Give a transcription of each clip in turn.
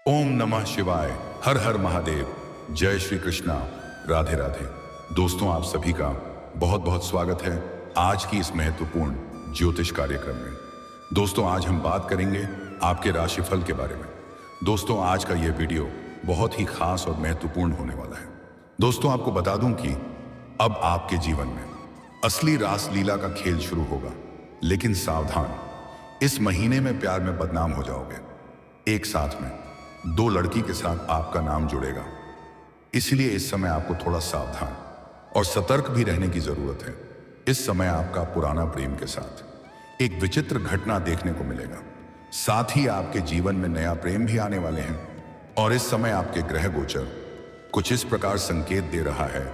ओम नमः शिवाय। हर हर महादेव। जय श्री कृष्णा। राधे राधे। दोस्तों, आप सभी का बहुत बहुत स्वागत है आज की इस महत्वपूर्ण ज्योतिष कार्यक्रम में। दोस्तों, आज हम बात करेंगे आपके राशिफल के बारे में। दोस्तों, आज का यह वीडियो बहुत ही खास और महत्वपूर्ण होने वाला है। दोस्तों, आपको बता दूं कि अब आपके जीवन में असली रासलीला का खेल शुरू होगा। लेकिन सावधान, इस महीने में प्यार में बदनाम हो जाओगे। एक साथ में दो लड़की के साथ आपका नाम जुड़ेगा, इसलिए इस समय आपको थोड़ा सावधान और सतर्क भी रहने की जरूरत है। इस समय आपका पुराना प्रेम के साथ एक विचित्र घटना देखने को मिलेगा। साथ ही आपके जीवन में नया प्रेम भी आने वाले हैं। और इस समय आपके ग्रह गोचर कुछ इस प्रकार संकेत दे रहा है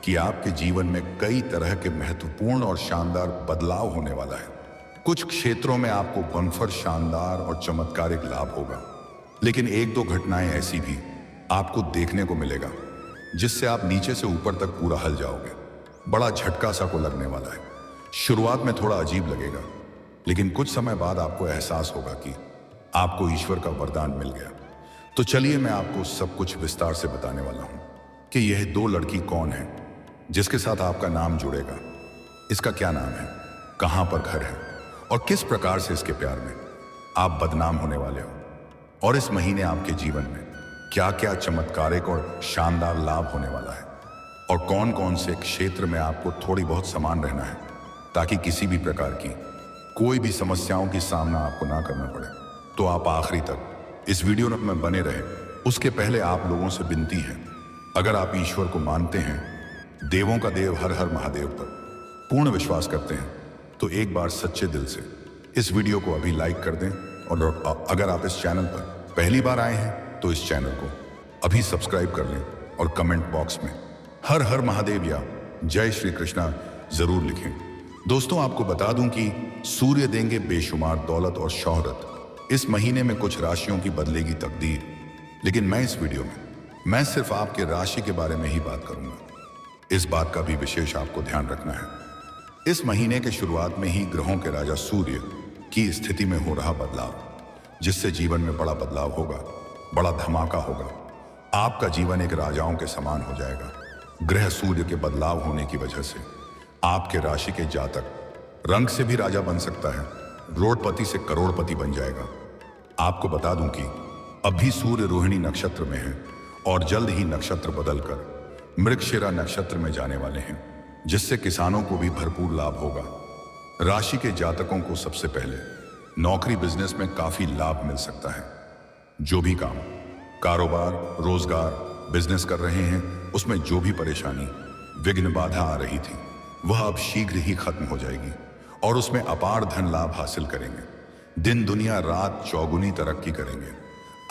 कि आपके जीवन में कई तरह के महत्वपूर्ण और शानदार बदलाव होने वाला है। कुछ क्षेत्रों में आपको बम्पर शानदार और चमत्कारिक लाभ होगा, लेकिन एक दो घटनाएं ऐसी भी आपको देखने को मिलेगा जिससे आप नीचे से ऊपर तक पूरा हल जाओगे। बड़ा झटका सा को लगने वाला है। शुरुआत में थोड़ा अजीब लगेगा, लेकिन कुछ समय बाद आपको एहसास होगा कि आपको ईश्वर का वरदान मिल गया। तो चलिए, मैं आपको सब कुछ विस्तार से बताने वाला हूं कि यह दो लड़की कौन है जिसके साथ आपका नाम जुड़ेगा, इसका क्या नाम है, कहां पर घर है और किस प्रकार से इसके प्यार में आप बदनाम होने वाले हो। और इस महीने आपके जीवन में क्या क्या चमत्कारिक और शानदार लाभ होने वाला है, और कौन कौन से क्षेत्र में आपको थोड़ी बहुत समान रहना है ताकि किसी भी प्रकार की कोई भी समस्याओं की सामना आपको ना करना पड़े। तो आप आखिरी तक इस वीडियो में बने रहे। उसके पहले आप लोगों से विनती है, अगर आप ईश्वर को मानते हैं, देवों का देव हर हर महादेव पर पूर्ण विश्वास करते हैं, तो एक बार सच्चे दिल से इस वीडियो को अभी लाइक कर दें। और अगर आप इस चैनल पर पहली बार आए हैं तो इस चैनल को अभी सब्सक्राइब कर लें और कमेंट बॉक्स में हर हर महादेव या जय श्री कृष्णा जरूर लिखें। दोस्तों, आपको बता दूं कि सूर्य देंगे बेशुमार दौलत और शोहरत। इस महीने में कुछ राशियों की बदलेगी तकदीर, लेकिन मैं इस वीडियो में मैं सिर्फ आपके राशि के बारे में ही बात करूंगा। इस बात का भी विशेष आपको ध्यान रखना है, इस महीने के शुरुआत में ही ग्रहों के राजा सूर्य की स्थिति में हो रहा बदलाव, जिससे जीवन में बड़ा बदलाव होगा, बड़ा धमाका होगा। आपका जीवन एक राजाओं के समान हो जाएगा। ग्रह सूर्य के बदलाव होने की वजह से आपके राशि के जातक रंग से भी राजा बन सकता है, रोडपति से करोड़पति बन जाएगा। आपको बता दूं कि अभी सूर्य रोहिणी नक्षत्र में है और जल्द ही नक्षत्र बदलकर मृगशिरा नक्षत्र में जाने वाले हैं, जिससे किसानों को भी भरपूर लाभ होगा। राशि के जातकों को सबसे पहले नौकरी बिजनेस में काफी लाभ मिल सकता है। जो भी काम, कारोबार, रोजगार, बिजनेस कर रहे हैं, उसमें जो भी परेशानी, विघ्न, बाधा आ रही थी, वह अब शीघ्र ही खत्म हो जाएगी और उसमें अपार धन लाभ हासिल करेंगे। दिन दुनिया रात चौगुनी तरक्की करेंगे।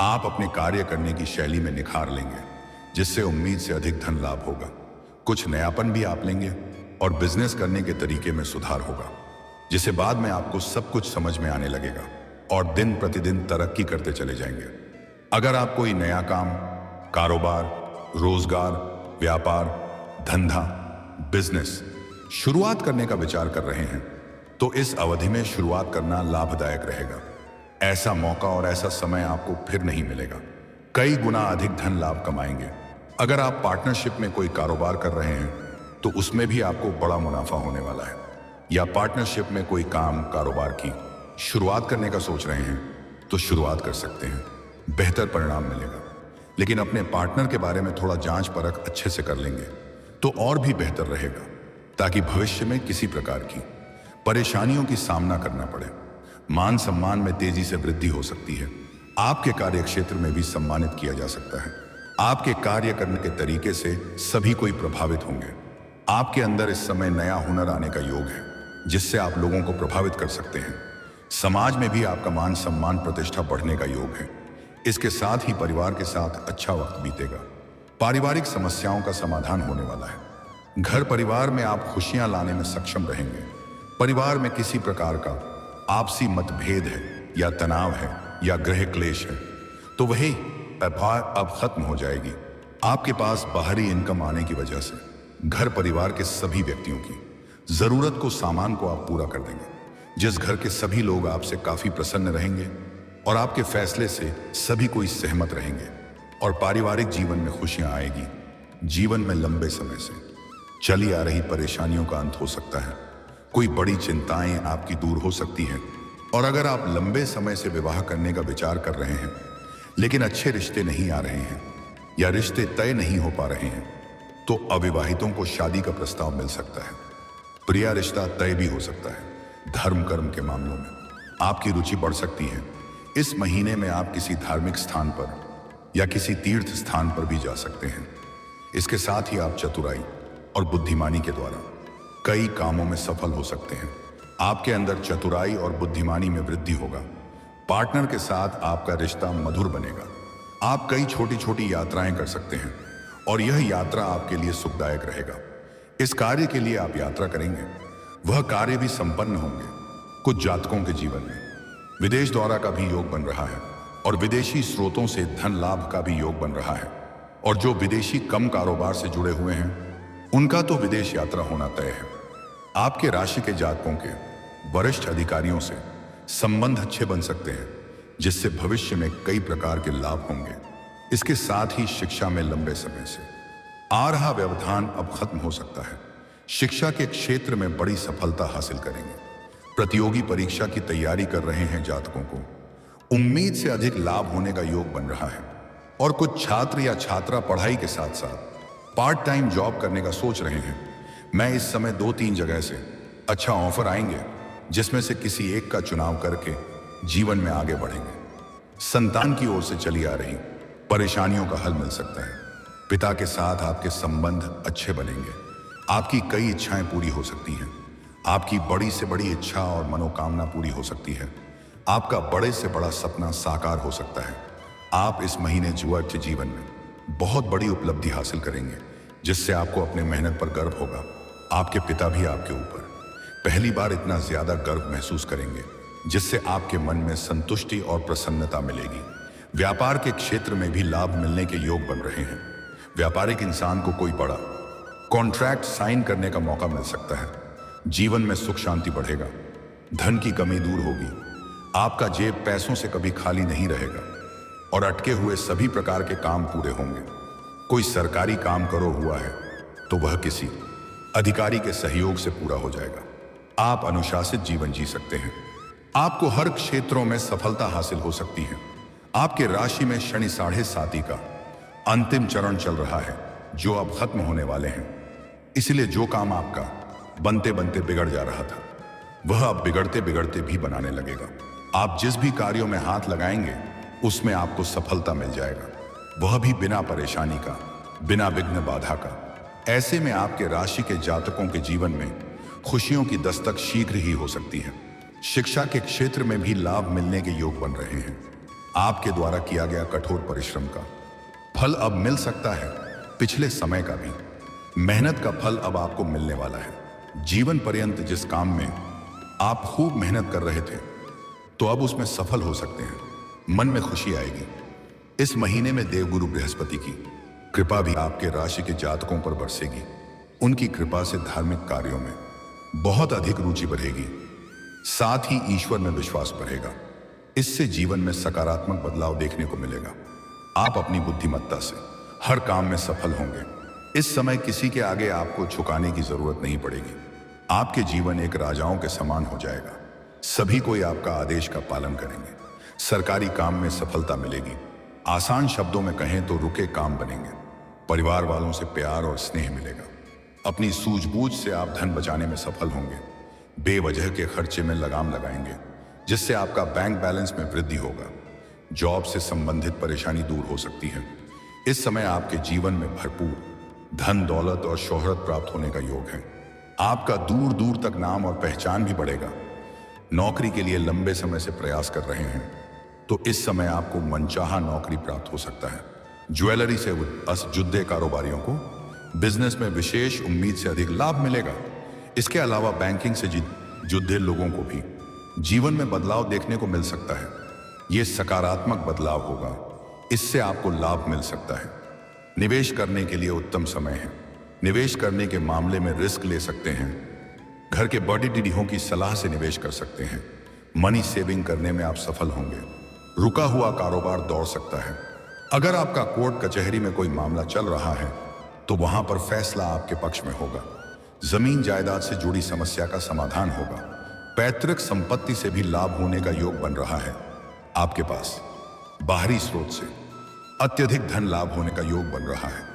आप अपने कार्य करने की शैली में निखार लेंगे, जिससे उम्मीद से अधिक धन लाभ होगा। कुछ नयापन भी आप लेंगे और बिजनेस करने के तरीके में सुधार होगा, जिसे बाद में आपको सब कुछ समझ में आने लगेगा और दिन प्रतिदिन तरक्की करते चले जाएंगे। अगर आप कोई नया काम, कारोबार, रोजगार, व्यापार, धंधा, बिजनेस शुरुआत करने का विचार कर रहे हैं, तो इस अवधि में शुरुआत करना लाभदायक रहेगा। ऐसा मौका और ऐसा समय आपको फिर नहीं मिलेगा। कई गुना अधिक धन लाभ कमाएंगे। अगर आप पार्टनरशिप में कोई कारोबार कर रहे हैं, तो उसमें भी आपको बड़ा मुनाफा होने वाला है। या पार्टनरशिप में कोई काम, कारोबार की शुरुआत करने का सोच रहे हैं, तो शुरुआत कर सकते हैं, बेहतर परिणाम मिलेगा। लेकिन अपने पार्टनर के बारे में थोड़ा जांच परख अच्छे से कर लेंगे तो और भी बेहतर रहेगा, ताकि भविष्य में किसी प्रकार की परेशानियों की सामना करना पड़े। मान सम्मान में तेजी से वृद्धि हो सकती है। आपके कार्य क्षेत्र में भी सम्मानित किया जा सकता है। आपके कार्य करने के तरीके से सभी कोई प्रभावित होंगे। आपके अंदर इस समय नया हुनर आने का योग है, जिससे आप लोगों को प्रभावित कर सकते हैं। समाज में भी आपका मान सम्मान, प्रतिष्ठा बढ़ने का योग है। इसके साथ ही परिवार के साथ अच्छा वक्त बीतेगा। पारिवारिक समस्याओं का समाधान होने वाला है। घर परिवार में आप खुशियां लाने में सक्षम रहेंगे। परिवार में किसी प्रकार का आपसी मतभेद है या तनाव है या गृह क्लेश है, तो वही अब खत्म हो जाएगी। आपके पास बाहरी इनकम आने की वजह से घर परिवार के सभी व्यक्तियों की जरूरत को, सामान को आप पूरा कर देंगे। जिस घर के सभी लोग आपसे काफी प्रसन्न रहेंगे और आपके फैसले से सभी कोई सहमत रहेंगे और पारिवारिक जीवन में खुशियां आएगी। जीवन में लंबे समय से चली आ रही परेशानियों का अंत हो सकता है। कोई बड़ी चिंताएं आपकी दूर हो सकती हैं। और अगर आप लंबे समय से विवाह करने का विचार कर रहे हैं लेकिन अच्छे रिश्ते नहीं आ रहे हैं या रिश्ते तय नहीं हो पा रहे हैं, तो अविवाहितों को शादी का प्रस्ताव मिल सकता है। प्रिय रिश्ता तय भी हो सकता है। धर्म कर्म के मामलों में आपकी रुचि बढ़ सकती है। इस महीने में आप किसी धार्मिक स्थान पर या किसी तीर्थ स्थान पर भी जा सकते हैं। इसके साथ ही आप चतुराई और बुद्धिमानी के द्वारा कई कामों में सफल हो सकते हैं। आपके अंदर चतुराई और बुद्धिमानी में वृद्धि होगा। पार्टनर के साथ आपका रिश्ता मधुर बनेगा। आप कई छोटी छोटी यात्राएं कर सकते हैं और यह यात्रा आपके लिए सुखदायक रहेगा। इस कार्य के लिए आप यात्रा करेंगे, वह कार्य भी संपन्न होंगे। कुछ जातकों के जीवन में विदेश दौरा का भी योग बन रहा है और विदेशी स्रोतों से धन लाभ का भी योग बन रहा है। और जो विदेशी कम कारोबार से जुड़े हुए हैं उनका तो विदेश यात्रा होना तय है। आपके राशि के जातकों के वरिष्ठ अधिकारियों से संबंध अच्छे बन सकते हैं, जिससे भविष्य में कई प्रकार के लाभ होंगे। इसके साथ ही शिक्षा में लंबे समय से आ रहा व्यवधान अब खत्म हो सकता है। शिक्षा के क्षेत्र में बड़ी सफलता हासिल करेंगे। प्रतियोगी परीक्षा की तैयारी कर रहे हैं जातकों को उम्मीद से अधिक लाभ होने का योग बन रहा है। और कुछ छात्र या छात्रा पढ़ाई के साथ साथ पार्ट टाइम जॉब करने का सोच रहे हैं। मैं इस समय 2-3 जगह से अच्छा ऑफर आएंगे, जिसमें से किसी एक का चुनाव करके जीवन में आगे बढ़ेंगे। संतान की ओर से चली आ रही परेशानियों का हल मिल सकता है। पिता के साथ आपके संबंध अच्छे बनेंगे। आपकी कई इच्छाएं पूरी हो सकती हैं। आपकी बड़ी से बड़ी इच्छा और मनोकामना पूरी हो सकती है। आपका बड़े से बड़ा सपना साकार हो सकता है। आप इस महीने जुआ जीवन में बहुत बड़ी उपलब्धि हासिल करेंगे, जिससे आपको अपने मेहनत पर गर्व होगा। आपके पिता भी आपके ऊपर पहली बार इतना ज्यादा गर्व महसूस करेंगे, जिससे आपके मन में संतुष्टि और प्रसन्नता मिलेगी। व्यापार के क्षेत्र में भी लाभ मिलने के योग बन रहे हैं। व्यापारिक इंसान को कोई बड़ा कॉन्ट्रैक्ट साइन करने का मौका मिल सकता है। जीवन में सुख शांति बढ़ेगा। धन की कमी दूर होगी। आपका जेब पैसों से कभी खाली नहीं रहेगा और अटके हुए सभी प्रकार के काम पूरे होंगे। कोई सरकारी काम करो हुआ है तो वह किसी अधिकारी के सहयोग से पूरा हो जाएगा। आप अनुशासित जीवन जी सकते हैं। आपको हर क्षेत्रों में सफलता हासिल हो सकती है। आपके राशि में शनि 7.5 का अंतिम चरण चल रहा है, जो अब खत्म होने वाले हैं। इसलिए जो काम आपका बनते बनते बिगड़ जा रहा था, वह अब बिगड़ते बिगड़ते भी बनाने लगेगा। आप जिस भी कार्यों में हाथ लगाएंगे उसमें आपको सफलता मिल जाएगा, वह भी बिना परेशानी का, बिना विघ्न बाधा का। ऐसे में आपके राशि के जातकों के जीवन में खुशियों की दस्तक शीघ्र ही हो सकती है। शिक्षा के क्षेत्र में भी लाभ मिलने के योग बन रहे हैं। आपके द्वारा किया गया कठोर परिश्रम का फल अब मिल सकता है। पिछले समय का भी मेहनत का फल अब आपको मिलने वाला है। जीवन पर्यंत जिस काम में आप खूब मेहनत कर रहे थे, तो अब उसमें सफल हो सकते हैं। मन में खुशी आएगी। इस महीने में देवगुरु बृहस्पति की कृपा भी आपके राशि के जातकों पर बरसेगी। उनकी कृपा से धार्मिक कार्यों में बहुत अधिक रुचि बढ़ेगी। साथ ही ईश्वर में विश्वास बढ़ेगा। इससे जीवन में सकारात्मक बदलाव देखने को मिलेगा। आप अपनी बुद्धिमत्ता से हर काम में सफल होंगे। इस समय किसी के आगे आपको झुकाने की जरूरत नहीं पड़ेगी। आपके जीवन एक राजाओं के समान हो जाएगा। सभी कोई आपका आदेश का पालन करेंगे। सरकारी काम में सफलता मिलेगी। आसान शब्दों में कहें तो रुके काम बनेंगे। परिवार वालों से प्यार और स्नेह मिलेगा। अपनी सूझबूझ से आप धन बचाने में सफल होंगे। बेवजह के खर्चे में लगाम लगाएंगे, जिससे आपका बैंक बैलेंस में वृद्धि होगा। जॉब से संबंधित परेशानी दूर हो सकती है। इस समय आपके जीवन में भरपूर धन दौलत और शोहरत प्राप्त होने का योग है। आपका दूर दूर तक नाम और पहचान भी बढ़ेगा। नौकरी के लिए लंबे समय से प्रयास कर रहे हैं तो इस समय आपको मनचाहा नौकरी प्राप्त हो सकता है। ज्वेलरी से जुड़े कारोबारियों को बिजनेस में विशेष उम्मीद से अधिक लाभ मिलेगा। इसके अलावा बैंकिंग से जुड़े लोगों को भी जीवन में बदलाव देखने को मिल सकता है। यह सकारात्मक बदलाव होगा। इससे आपको लाभ मिल सकता है। निवेश करने के लिए उत्तम समय है। निवेश करने के मामले में रिस्क ले सकते हैं। घर के बड़ी डीडीओं की सलाह से निवेश कर सकते हैं। मनी सेविंग करने में आप सफल होंगे। रुका हुआ कारोबार दौड़ सकता है। अगर आपका कोर्ट कचहरी में कोई मामला चल रहा है तो वहां पर फैसला आपके पक्ष में होगा। जमीन जायदाद से जुड़ी समस्या का समाधान होगा। पैतृक संपत्ति से भी लाभ होने का योग बन रहा है। आपके पास बाहरी स्रोत से अत्यधिक धन लाभ होने का योग बन रहा है।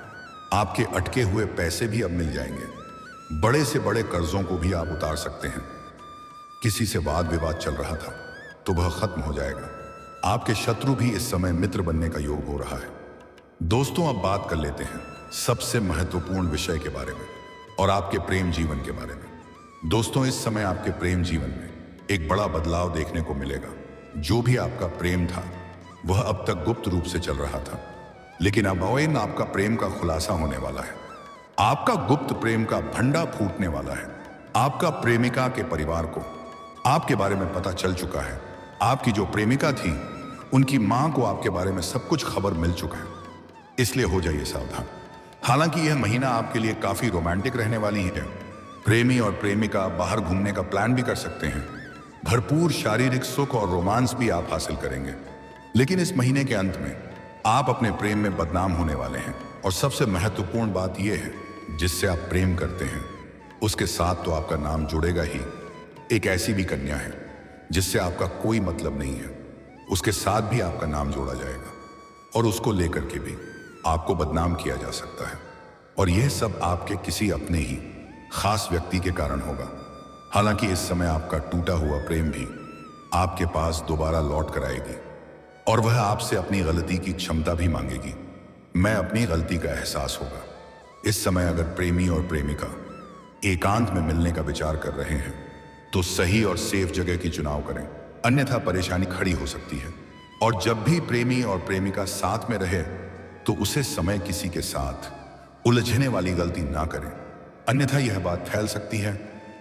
आपके अटके हुए पैसे भी अब मिल जाएंगे। बड़े से बड़े कर्जों को भी आप उतार सकते हैं। किसी से वाद विवाद चल रहा था तो वह खत्म हो जाएगा। आपके शत्रु भी इस समय मित्र बनने का योग हो रहा है। दोस्तों, अब बात कर लेते हैं सबसे महत्वपूर्ण विषय के बारे में और आपके प्रेम जीवन के बारे में। दोस्तों, इस समय आपके प्रेम जीवन में एक बड़ा बदलाव देखने को मिलेगा। जो भी आपका प्रेम था वह अब तक गुप्त रूप से चल रहा था, लेकिन अब आपका प्रेम का खुलासा होने वाला है। आपका गुप्त प्रेम का भंडा फूटने वाला है। आपका प्रेमिका के परिवार को आपके बारे में पता चल चुका है। आपकी जो प्रेमिका थी उनकी मां को आपके बारे में सब कुछ खबर मिल चुका है, इसलिए हो जाइए सावधान। हालांकि यह महीना आपके लिए काफी रोमांटिक रहने वाली है। प्रेमी और प्रेमिका बाहर घूमने का प्लान भी कर सकते हैं। भरपूर शारीरिक सुख और रोमांस भी आप हासिल करेंगे। लेकिन इस महीने के अंत में आप अपने प्रेम में बदनाम होने वाले हैं। और सबसे महत्वपूर्ण बात यह है, जिससे आप प्रेम करते हैं उसके साथ तो आपका नाम जुड़ेगा ही। एक ऐसी भी कन्या है जिससे आपका कोई मतलब नहीं है, उसके साथ भी आपका नाम जोड़ा जाएगा और उसको लेकर के भी आपको बदनाम किया जा सकता है। और यह सब आपके किसी अपने ही खास व्यक्ति के कारण होगा। हालांकि इस समय आपका टूटा हुआ प्रेम भी आपके पास दोबारा लौट कर आएगी और वह आपसे अपनी गलती की क्षमता भी मांगेगी। मैं अपनी गलती का एहसास होगा। इस समय अगर प्रेमी और प्रेमिका एकांत में मिलने का विचार कर रहे हैं तो सही और सेफ जगह की चुनाव करें, अन्यथा परेशानी खड़ी हो सकती है। और जब भी प्रेमी और प्रेमिका साथ में रहे तो उसे समय किसी के साथ उलझने वाली गलती ना करें, अन्यथा यह बात फैल सकती है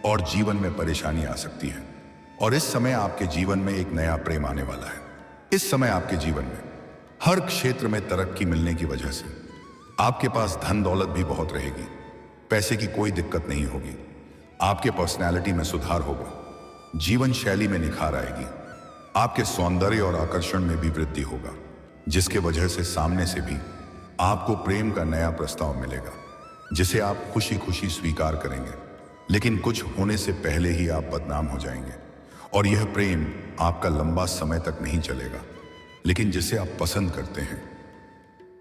और जीवन में परेशानी आ सकती है। और इस समय आपके जीवन में एक नया प्रेम आने वाला है। इस समय आपके जीवन में हर क्षेत्र में तरक्की मिलने की वजह से आपके पास धन दौलत भी बहुत रहेगी। पैसे की कोई दिक्कत नहीं होगी। आपके पर्सनैलिटी में सुधार होगा। जीवन शैली में निखार आएगी। आपके सौंदर्य और आकर्षण में भी वृद्धि होगा, जिसके वजह से सामने से भी आपको प्रेम का नया प्रस्ताव मिलेगा, जिसे आप खुशी खुशी स्वीकार करेंगे। लेकिन कुछ होने से पहले ही आप बदनाम हो जाएंगे और यह प्रेम आपका लंबा समय तक नहीं चलेगा। लेकिन जिसे आप पसंद करते हैं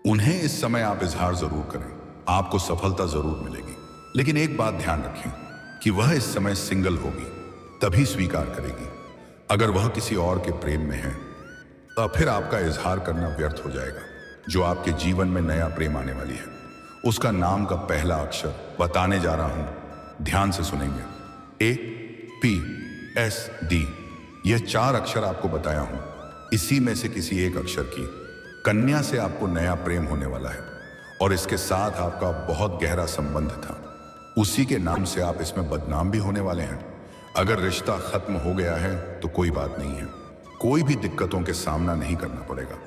उन्हें इस समय आप इजहार जरूर करें, आपको सफलता जरूर मिलेगी। लेकिन एक बात ध्यान रखें कि वह इस समय सिंगल होगी, तभी स्वीकार करेगी। अगर वह किसी और के प्रेम में है तो फिर आपका इजहार करना व्यर्थ हो जाएगा। जो आपके जीवन में नया प्रेम आने वाली है उसका नाम का पहला अक्षर बताने जा रहा हूं, ध्यान से सुनेंगे। APSD। यह 4 अक्षर आपको बताया हूं। इसी में से किसी एक अक्षर की कन्या से आपको नया प्रेम होने वाला है और इसके साथ आपका बहुत गहरा संबंध था। उसी के नाम से आप इसमें बदनाम भी होने वाले हैं। अगर रिश्ता खत्म हो गया है तो कोई बात नहीं है, कोई भी दिक्कतों के सामना नहीं करना पड़ेगा।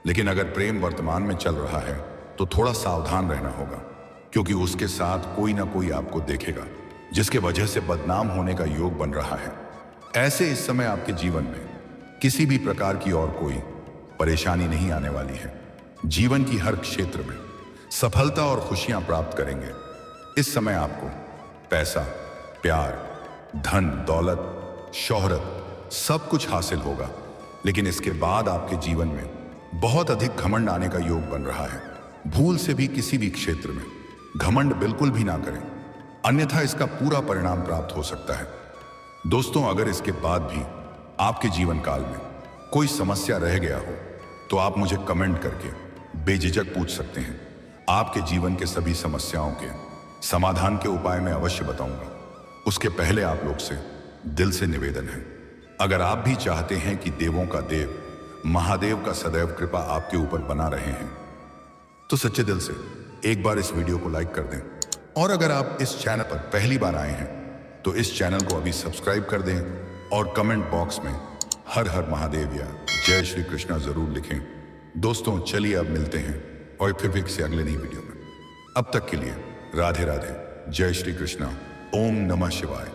लेकिन अगर प्रेम वर्तमान में चल रहा है तो थोड़ा सावधान रहना होगा, क्योंकि उसके साथ कोई ना कोई आपको देखेगा, जिसके वजह से बदनाम होने का योग बन रहा है। ऐसे इस समय आपके जीवन में किसी भी प्रकार की और कोई परेशानी नहीं आने वाली है। जीवन की हर क्षेत्र में सफलता और खुशियां प्राप्त करेंगे। इस समय आपको पैसा, प्यार, धन, दौलत, शोहरत सब कुछ हासिल होगा। लेकिन इसके बाद आपके जीवन में बहुत अधिक घमंड आने का योग बन रहा है। भूल से भी किसी भी क्षेत्र में घमंड बिल्कुल भी ना करें, अन्यथा इसका पूरा परिणाम प्राप्त हो सकता है। दोस्तों, अगर इसके बाद भी आपके जीवन काल में कोई समस्या रह गया हो तो आप मुझे कमेंट करके बेझिझक पूछ सकते हैं। आपके जीवन के सभी समस्याओं के समाधान के उपाय मैं अवश्य बताऊंगा। उसके पहले आप लोग से दिल से निवेदन है, अगर आप भी चाहते हैं कि देवों का देव महादेव का सदैव कृपा आपके ऊपर बना रहे हैं तो सच्चे दिल से एक बार इस वीडियो को लाइक कर दें। और अगर आप इस चैनल पर पहली बार आए हैं तो इस चैनल को अभी सब्सक्राइब कर दें और कमेंट बॉक्स में हर हर महादेव या जय श्री कृष्णा जरूर लिखें। दोस्तों, चलिए अब मिलते हैं और फिर से अगले नई वीडियो में। अब तक के लिए राधे राधे, जय श्री कृष्णा, ओम नमः शिवाय।